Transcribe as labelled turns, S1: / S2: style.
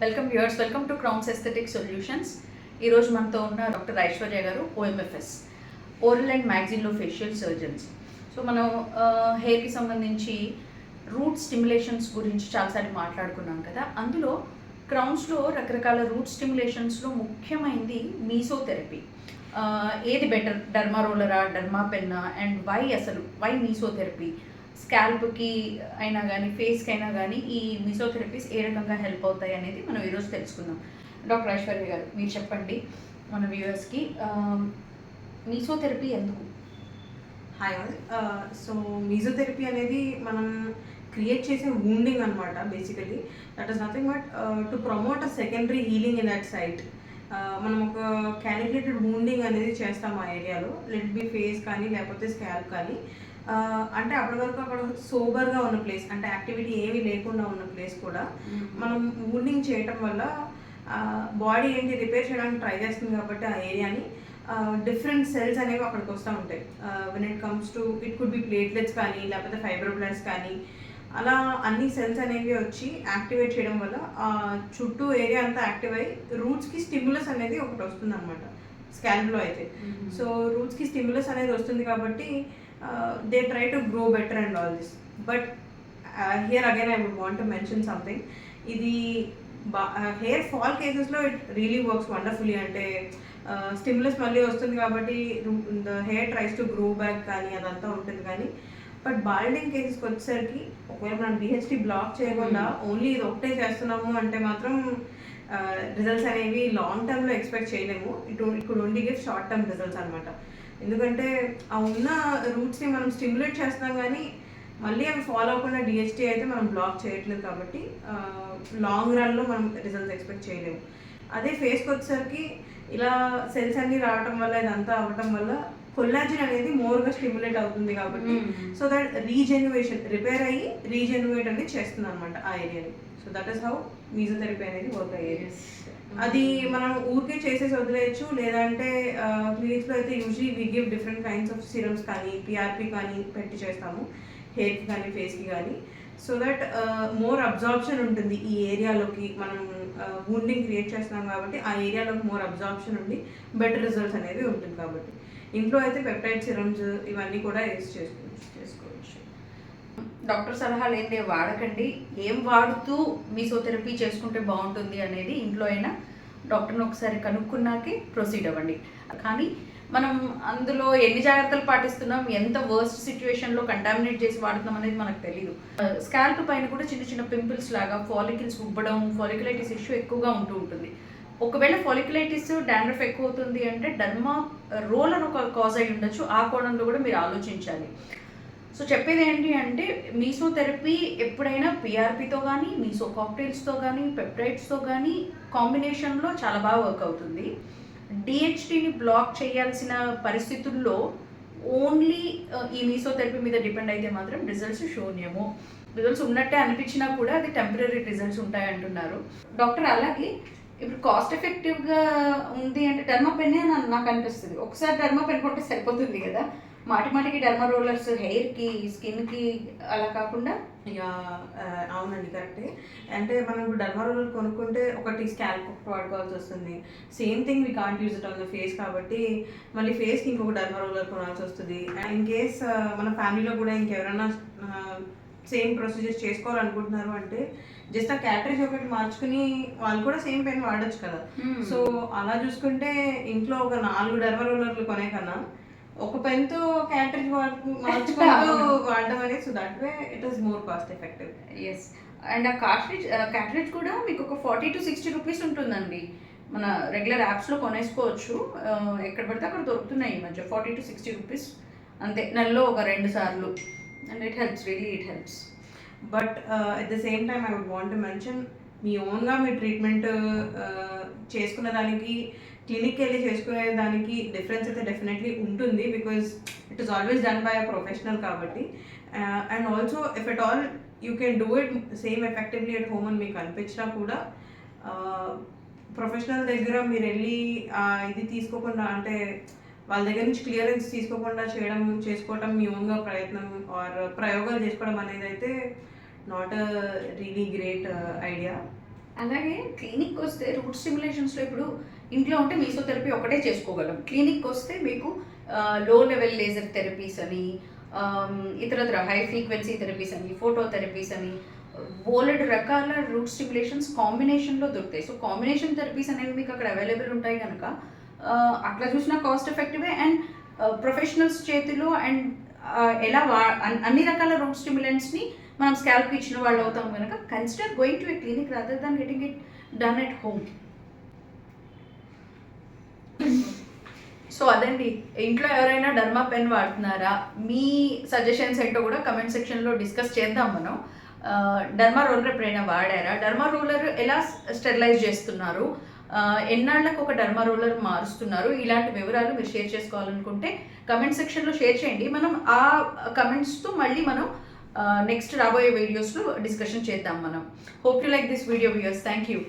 S1: Welcome viewers, welcome to crowns aesthetic solutions. ఈరోజు మనతో ఉన్న డాక్టర్ ఐశ్వర్య గారు, OMFS, oral and maxillo facial surgeons. So మనం హెయిర్కి సంబంధించి రూట్ స్టిమ్యులేషన్స్ గురించి చాలాసార్లు మాట్లాడుకున్నాం కదా. అందులో క్రౌన్స్లో రకరకాల రూట్ స్టిమ్యులేషన్స్లో ముఖ్యమైనది మీసోథెరపీ. ఏది బెటర్, డర్మా రోలరా, డర్మా పెన్నా, అండ్ వై మీసోథెరపీ? స్కాల్ప్కి అయినా కానీ ఫేస్కి అయినా కానీ ఈ మీసోథెరపీస్ ఏ రకంగా హెల్ప్ అవుతాయి అనేది మనం ఈరోజు తెలుసుకుందాం. డాక్టర్ ఐశ్వర్య గారు, మీరు చెప్పండి మన వ్యూవర్స్కి, మీసోథెరపీ ఎందుకు?
S2: Hi all. సో మీజోథెరపీ అనేది మనం క్రియేట్ చేసే వూండింగ్ అనమాట. Basically that is nothing but to promote a secondary healing in that site. మనం ఒక క్యాలిక్యులేటెడ్ వూండింగ్ అనేది చేస్తాం ఆ ఏరియాలో, లెట్ బి ఫేస్ కానీ లేకపోతే స్కాల్ప్ కానీ. అంటే అప్పటి వరకు అక్కడ సోబర్గా ఉన్న ప్లేస్, అంటే యాక్టివిటీ ఏమీ లేకుండా ఉన్న ప్లేస్ కూడా మనం వూండింగ్ చేయటం వల్ల బాడీ ఏంటి రిపేర్ చేయడానికి ట్రై చేస్తుంది కాబట్టి ఆ ఏరియాని డిఫరెంట్ సెల్స్ అనేవి అక్కడికి వస్తూ ఉంటాయి. When it comes to it could be platelets కానీ లేకపోతే ఫైబ్రోబ్లాస్ట్స్ కానీ, అలా అన్ని సెల్స్ అనేవి వచ్చి యాక్టివేట్ చేయడం వల్ల చుట్టూ ఏరియా అంతా యాక్టివ్ అయ్యి రూట్స్కి స్టిమ్యులస్ అనేది ఒకటి వస్తుంది అనమాట స్కాల్ప్లో అయితే. సో రూట్స్కి స్టిమ్యులస్ అనేది వస్తుంది కాబట్టి they try to grow better and all this. But here again I would want to mention something. ఇది హెయిర్ ఫాల్ కేసెస్లో ఇట్ రియలీ వర్క్స్ వండర్ఫుల్లీ. అంటే స్టిమ్యులస్ మళ్ళీ వస్తుంది కాబట్టి the hair tries to grow back కానీ అదంతా ఉంటుంది. కానీ బట్ బాల్డింగ్ కేసెస్కి వచ్చేసరికి ఒకవేళ మనం డిహెచ్డి బ్లాక్ చేయకుండా ఓన్లీ ఇది ఒకటే చేస్తున్నాము అంటే మాత్రం రిజల్ట్స్ అనేవి లాంగ్ టర్మ్లో ఎక్స్పెక్ట్ చేయలేము. It could only give short term results అనమాట. ఎందుకంటే ఆ ఉన్న రూట్స్ని మనం స్టిమ్యులేట్ చేస్తున్నాం కానీ మళ్ళీ అవి ఫాలో అవ్వకుండా డిహెచ్డి అయితే మనం బ్లాక్ చేయట్లేదు కాబట్టి లాంగ్ రన్లో మనం రిజల్ట్స్ ఎక్స్పెక్ట్ చేయలేము. అదే ఫేస్కి వచ్చేసరికి ఇలా సెల్స్ అన్నీ రావటం వల్ల ఇదంతా అవ్వటం వల్ల కొల్లాజిన్ అనేది మోర్గా స్టిమ్యులేట్ అవుతుంది కాబట్టి సో దట్ రీజెన్యువేషన్ రిపేర్ అయ్యి రీజెన్యువేట్ అనేది చేస్తుంది అనమాట ఆ ఏరియాని. So that is how mesotherapy అనేది వర్క్ అయ్యేది. అది మనం ఊరికే చేసేసి వదిలేయచ్చు. లేదంటే క్లినిక్స్లో అయితే usually we give different kinds of serums కానీ పిఆర్పి కానీ పెట్టి చేస్తాము, హెయిర్కి కానీ ఫేస్కి కానీ. సో దట్ మోర్ అబ్జార్ప్షన్ ఉంటుంది ఈ ఏరియాలోకి. మనం వూండింగ్ క్రియేట్ చేస్తున్నాం కాబట్టి ఆ ఏరియాలోకి మోర్ అబ్జార్ప్షన్ ఉండి బెటర్ రిజల్ట్స్ అనేది ఉంటుంది. కాబట్టి ఇంట్లో అయితే పెప్టైడ్ సిరమ్స్ ఇవన్నీ కూడా యూజ్ చేసుకోవచ్చు.
S1: డాక్టర్ సలహా లేదే వాడకండి. ఏం వాడుతూ మీసోథెరపీ చేసుకుంటే బాగుంటుంది అనేది ఇంట్లో అయినా డాక్టర్ని ఒకసారి కనుక్కున్నాకే ప్రొసీడ్ అవ్వండి. కానీ మనం అందులో ఎన్ని జాగ్రత్తలు పాటిస్తున్నాం, ఎంత వర్స్ట్ సిచ్యువేషన్లో కంటామినేట్ చేసి వాడుతున్నాం అనేది మనకు తెలియదు. స్కాల్ప్ పైన కూడా చిన్న చిన్న పింపుల్స్ లాగా ఫాలికల్స్ ఉబ్బడం, ఫాలికులైటిస్ ఇష్యూ ఎక్కువగా ఉంటుంది. ఒకవేళ ఫాలికులైటిస్ డాండ్రఫ్ ఎక్కువ అవుతుంది అంటే డర్మా రోలర్ ఒక కాజ్ అయి ఉండొచ్చు. ఆ కోణంలో కూడా మీరు ఆలోచించాలి. సో చెప్పేది ఏంటి అంటే మీసోథెరపీ ఎప్పుడైనా పిఆర్పితో కానీ మీసో కాక్టైల్స్తో కానీ పెప్టైడ్స్తో కానీ కాంబినేషన్లో చాలా బాగా వర్క్ అవుతుంది. డిహెచ్డిని బ్లాక్ చేయాల్సిన పరిస్థితుల్లో ఓన్లీ ఈ మీసోథెరపీ మీద డిపెండ్ అయితే మాత్రం రిజల్ట్స్ శూన్యము. రిజల్ట్స్ ఉన్నట్టే అనిపించినా కూడా అది టెంపరీ రిజల్ట్స్ ఉంటాయంటున్నారు డాక్టర్. అలాగే ఇప్పుడు కాస్ట్ ఎఫెక్టివ్గా ఉంది అంటే డర్మా పెన్నే నాకు అనిపిస్తుంది. ఒకసారి డర్మా పెన్ కొంటే సరిపోతుంది కదా, మాటికి డర్మా రోలర్స్ హెయిర్కి స్కిన్కి అలా కాకుండా.
S2: అవునండి, కరెక్టే. అంటే మనం ఇప్పుడు డర్మా రోలర్ కొనుక్కుంటే ఒకటి స్కాల్ప్ వాడుకోవాల్సి వస్తుంది. Same thing we can't use it on the face కాబట్టి మళ్ళీ ఫేస్కి ఇంకొక డర్మా రోలర్ కొనాల్సి వస్తుంది. ఇన్ కేస్ మన ఫ్యామిలీలో కూడా ఇంకెవరైనా సేమ్ ప్రొసీజర్స్ చేసుకోవాలనుకుంటున్నారు అంటే జస్ట్ ఆ క్యాటరేజ్ ఒకటి మార్చుకుని వాళ్ళు కూడా సేమ్ పెన్ వాడచ్చు కదా. సో అలా చూసుకుంటే ఇంట్లో ఒక 4 డర్మా రోలర్లు కొనే కన్నా ఒక పెన్తో క్యాటరేజ్ మార్చుకుంటూ వాడడం అనేది, so that way it is more cost effective.
S1: Yes. And uh క్యాటరేజ్ కూడా మీకు ఒక 40 to 60 రూపీస్ ఉంటుందండి. మన రెగ్యులర్ యాప్స్లో కొనేసుకోవచ్చు, ఎక్కడ పడితే అక్కడ దొరుకుతున్నాయి ఈ మధ్య. 40 to 60 రూపీస్ అంతే, నెలలో ఒక 2 సార్లు. And it helps, really it helps.
S2: But at the same time I would want to mention, మీ ఓన్గా మీ ట్రీట్మెంట్ చేసుకునే దానికి క్లినిక్కి వెళ్ళి చేసుకునే దానికి డిఫరెన్స్ అయితే డెఫినెట్లీ ఉంటుంది. Because it is always done by a professional కాబట్టి. And also if at all you can do it same effectively at home అని మీకు అనిపించినా కూడా ప్రొఫెషనల్ దగ్గర మీరు వెళ్ళి ఇది తీసుకోకుండా, అంటే వాళ్ళ దగ్గర నుంచి క్లియరెన్స్ తీసుకోకుండా చేసుకోవటం మీ ఓన్గా ప్రయోగాలు చేసుకోవడం అనేది అయితే not a really great idea.
S1: అలాగే క్లినిక్ వస్తే రూట్ స్టిమ్యులేషన్స్లో ఇప్పుడు ఇంట్లో ఉంటే మీసోథెరపీ ఒకటే చేసుకోగలం. క్లినిక్ వస్తే మీకు లో లెవెల్ లేజర్ థెరపీస్ అని, ఇతరత్ర హై ఫ్రీక్వెన్సీ థెరపీస్ అని, ఫోటో థెరపీస్ అని బోలెడు రకాల రూట్ స్టిమ్యులేషన్స్ కాంబినేషన్లో దొరుకుతాయి. సో కాంబినేషన్ థెరపీస్ అనేవి మీకు అక్కడ అవైలబుల్ ఉంటాయి కనుక అట్లా చూసినా కాస్ట్ ఎఫెక్టివే అండ్ ప్రొఫెషనల్స్ చేతిలో అండ్ ఎలా అన్ని రకాల రూట్ స్టిమ్యులెంట్స్ని మనం స్కాల్ప్కి ఇచ్చిన వాళ్ళు అవుతాం కనుక consider going to A clinic rather than getting it done at home. So అదండి, ఇంట్లో ఎవరైనా డర్మా పెన్ వాడుతున్నారా, మీ సజెషన్స్ ఏంటో కూడా కమెంట్ సెక్షన్లో డిస్కస్ చేద్దాం మనం. డర్మా రోలర్ ఎప్పుడైనా వాడారా, డర్మా రోలర్ ఎలా స్టెరిలైజ్ చేస్తున్నారు, ఎన్నాళ్ళకు ఒక డర్మా రోలర్ మారుస్తున్నారు, ఇలాంటి వివరాలు మీరు షేర్ చేసుకోవాలనుకుంటే కమెంట్ సెక్షన్లో షేర్ చేయండి. మనం ఆ కమెంట్స్తో మళ్ళీ మనం నెక్స్ట్ రాబోయే వీడియోస్లో డిస్కషన్ చేద్దాం మనం. Hope to like this video viewers. Thank you.